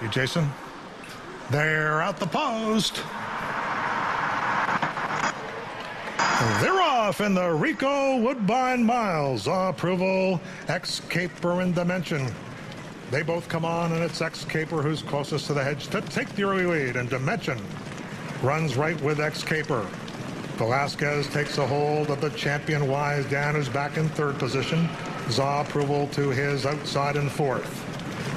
Hey, Jason. They're out the post. They're off in the Rico Woodbine Miles. Approval, X-Caper and Dimension. They both come on, and it's X-Caper who's closest to the hedge to take the early lead. And Dimension runs right with X-Caper. Velasquez takes a hold of the champion Wise Dan, who's back in third position. Zaw Approval to his outside in fourth.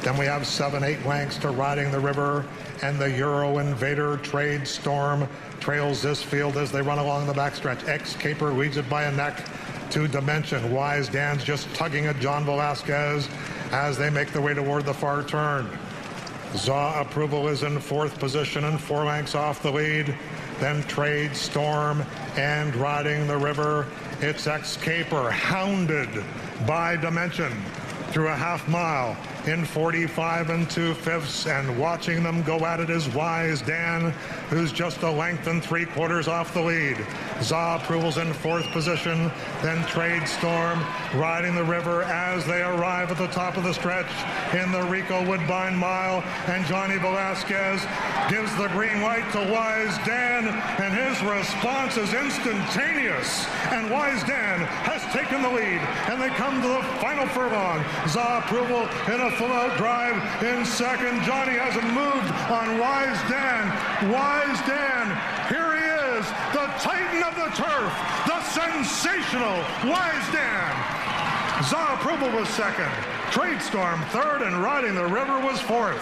Then we have 7-8 lengths to Riding the River, and the Euro Invader Trade Storm trails this field as they run along the backstretch. X-Caper leads it by a neck to Dimension. Wise Dan's just tugging at John Velasquez as they make their way toward the far turn. Zaw Approval is in fourth position and 4 lengths off the lead. Then Trade Storm and Riding the River. It's X-Caper hounded by Dimension through a half mile in 45 2/5, and watching them go at it is Wise Dan, who's just a length and 3/4 off the lead. Zaw Approval's in fourth position, then Trade Storm Riding the River as they arrive at the top of the stretch in the Rico Woodbine Mile, and Johnny Velasquez gives the green light to Wise Dan, and his response is instantaneous, and Wise Dan has taken the lead, and they come to the final furlong. Zaw Approval in a full-out drive in second. Johnny hasn't moved on Wise Dan. Wise Dan, here he is, the titan of the turf, the sensational Wise Dan. Zaw Approval was second, Trade Storm third, and Riding the River was fourth.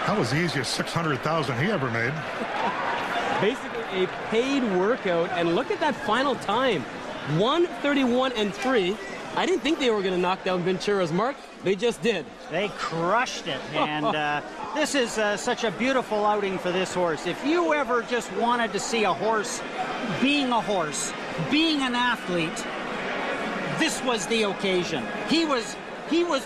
That was the easiest 600,000 he ever made. Basically a paid workout, and look at that final time, 1:31.3. I didn't think they were going to knock down Ventura's mark. They just did. They crushed it, and this is such a beautiful outing for this horse. If you ever just wanted to see a horse, being an athlete, this was the occasion. He was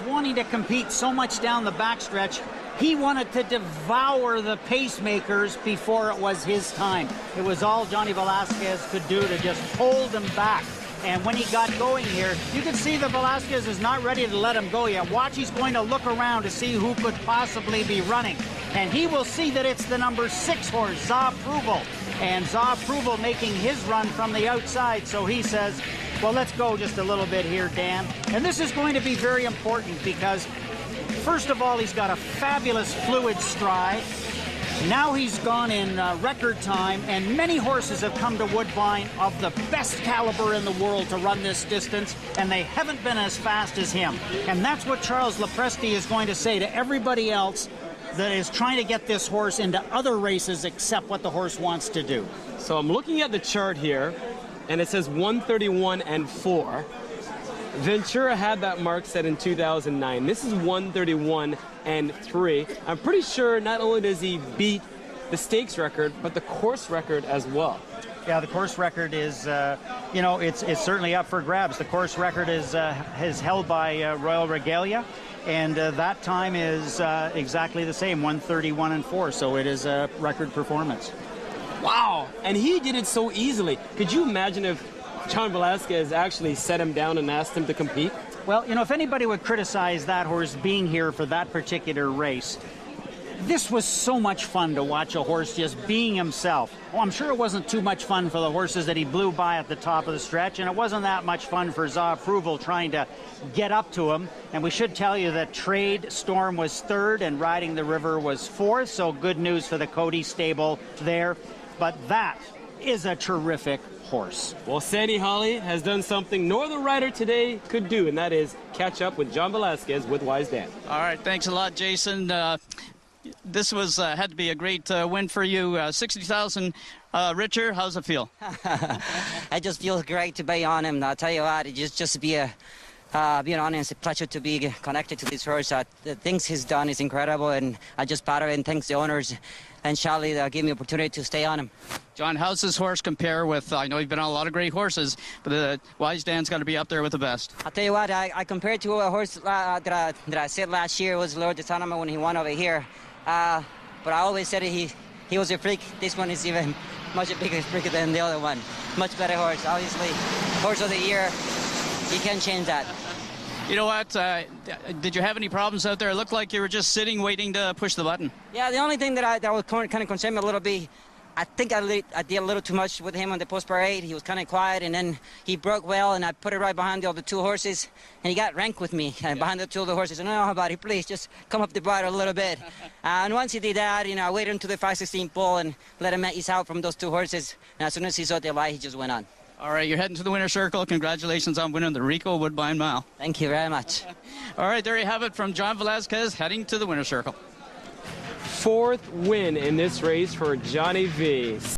wanting to compete so much down the backstretch. He wanted to devour the pacemakers before it was his time. It was all Johnny Velasquez could do to just hold him back. And when he got going here, you can see that Velasquez is not ready to let him go yet. Watch, he's going to look around to see who could possibly be running. And he will see that it's the number 6 horse, Zaw Approval. And Zaw Approval making his run from the outside. So he says, well, let's go just a little bit here, Dan. And this is going to be very important because, first of all, he's got a fabulous fluid stride. Now he's gone in record time, and many horses have come to Woodbine of the best caliber in the world to run this distance, and they haven't been as fast as him. And that's what Charles Lepresti is going to say to everybody else that is trying to get this horse into other races except what the horse wants to do. So I'm looking at the chart here, and it says 1:31.4. Ventura had that mark set in 2009. This is 1:31.3. I'm pretty sure not only does he beat the stakes record, but the course record as well. Yeah, the course record is, it's certainly up for grabs. The course record is held by Royal Regalia, and that time is exactly the same, 1:31.4. So it is a record performance. Wow, and he did it so easily. Could you imagine if John Velasquez actually set him down and asked him to compete? Well, if anybody would criticize that horse being here for that particular race, this was so much fun to watch a horse just being himself. Oh, I'm sure it wasn't too much fun for the horses that he blew by at the top of the stretch, and it wasn't that much fun for Zaw Approval trying to get up to him. And we should tell you that Trade Storm was third and Riding the River was fourth, so good news for the Cody stable there. But that is a terrific horse. Well, Sandy Holly has done something no other rider today could do, and that is catch up with John Velasquez with Wise Dan. All right, thanks a lot, Jason. This was had to be a great win for you. 60,000. Richard, how's it feel? It just feels great to be on him. I'll tell you what, it just be an honor. It's a pleasure to be connected to this horse. The things he's done is incredible, and I just proud of it, and thanks the owners and Charlie that gave me the opportunity to stay on him. John, how's this horse compare with, I know you've been on a lot of great horses, but Wise Dan's got to be up there with the best. I'll tell you what, I compared to a horse that I said last year was Lord de Tanama when he won over here. But I always said he was a freak. This one is even much bigger freak than the other one. Much better horse, obviously. Horse of the year, you can't change that. You know what? Did you have any problems out there? It looked like you were just sitting, waiting to push the button. Yeah, the only thing that was kind of concerned me a little bit, I think I did a little too much with him on the post parade. He was kind of quiet, and then he broke well, and I put it right behind the other two horses, and he got rank with me behind the two other horses. And no, buddy, please just come up the bridle a little bit. And once he did that, I waited until the 5:16 pole and let him ease out from those two horses. And as soon as he saw the light, he just went on. All right, you're heading to the winner's circle. Congratulations on winning the Rico Woodbine Mile. Thank you very much. All right, there you have it from John Velazquez heading to the winner's circle. 4th win in this race for Johnny V.